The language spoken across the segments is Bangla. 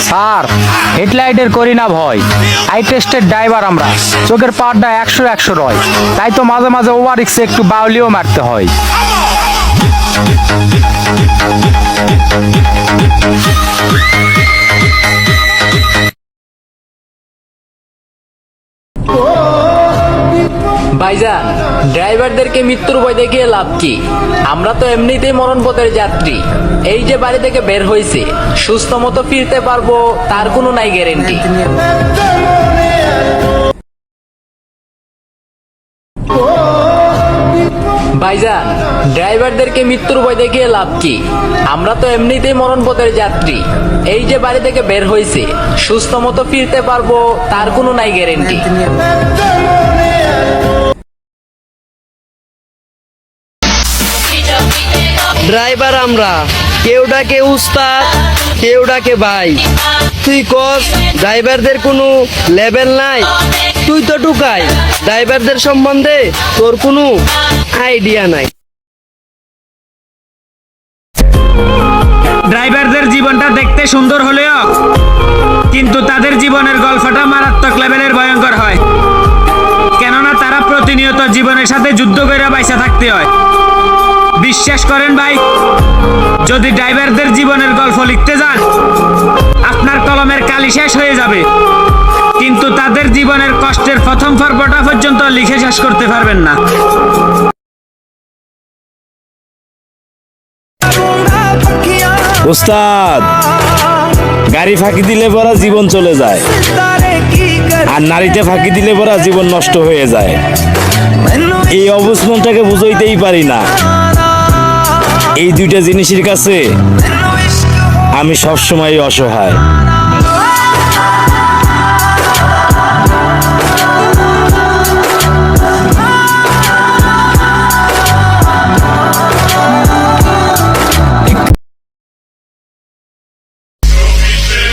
স্যার, হেডলাইটের করি না ভয়। আই টেস্টের ড্রাইভার আমরা, চোখের পাওয়ারটা 100 রয়, তাই তো মাঝে মাঝে ওভার রিক্সে একটু বাউলিও মারতে হয়। ভাইজান, ড্রাইভারদেরকে মৃত্যুর ভয় দেখিয়ে লাভ কি? আমরা তো এমনিতেই মরণ পথের যাত্রী। এই যে বাড়ি থেকে বের হয়েছে, সুস্থ মতো ফিরতে পারবো তার কোনো নাই গ্যারেন্টি। ভাইজান, ড্রাইভারদেরকে মৃত্যুর ভয় দেখিয়ে লাভ কি? আমরা তো এমনিতেই মরণ পথের যাত্রী। এই যে বাড়ি থেকে বের হয়েছে, সুস্থ মতো ফিরতে পারবো তার কোনো নাই গ্যারেন্টি। ড্রাইভার আমরা, কেউ ডাকে উস্তাদ, কেউ ডাকে ভাই। তুই কস ড্রাইভারদের কোনো লেভেল নাই, তুই তো ঢুকাই ড্রাইভারদের সম্বন্ধে তোর কোনো আইডিয়া নাই। ড্রাইভারদের জীবনটা দেখতে সুন্দর হলেও কিন্তু তাদের জীবনের গল্পটা মারাত্মক লেভেলের ভয়ঙ্কর হয়, কেননা তারা প্রতিনিয়ত জীবনের সাথে যুদ্ধ করে বাইসা থাকতে হয়। বিশ্বাস করেন ভাই, যদি ড্রাইভারদের জীবনের গল্প লিখতে যান, আপনার কলমের কালি শেষ হয়ে যাবে, কিন্তু তাদের জীবনের কষ্টের প্রথম পর্বটা পর্যন্ত লিখে শেষ করতে পারবেন না। ওস্তাদ, গাড়ি ফাঁকি দিলে পরা জীবন চলে যায়, আর নারীতে ফাঁকি দিলে পরা জীবন নষ্ট হয়ে যায়। এই অবস্থানটাকে বুঝাইতেই পারি না। এই দুইটা জিনিসের কাছে আমি সবসময় অসহায়।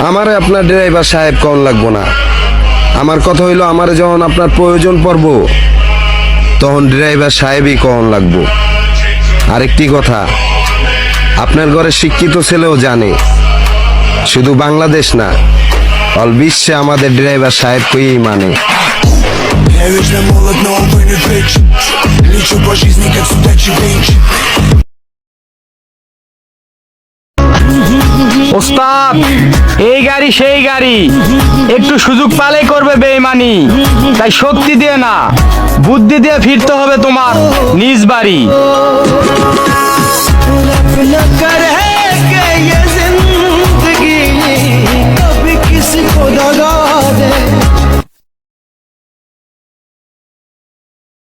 আমারে আপনার ড্রাইভার সাহেব কোন লাগবো না। আমার কথা হইলো, আমারে যখন আপনার প্রয়োজন পড়বো তখন ড্রাইভার সাহেবই কোন লাগবো। আরেকটি কথা, আপনার ঘরে শিক্ষিত ছেলেও জানে, শুধু বাংলাদেশ না, অল বিশ্বে আমাদের ড্রাইভার সাহেব কই মানে। Я вечно молод, но увы не вечен. Лечу по жизни, как судачий вечен. ওস্তাদ, এই গাড়ি সেই গাড়ি, একটু সুযোগ পালেই করবে বেইমানি। তাই শক্তি দিয়ে না, বুদ্ধি দিয়ে ফিরতে হবে তোমার নিজ বাড়ি।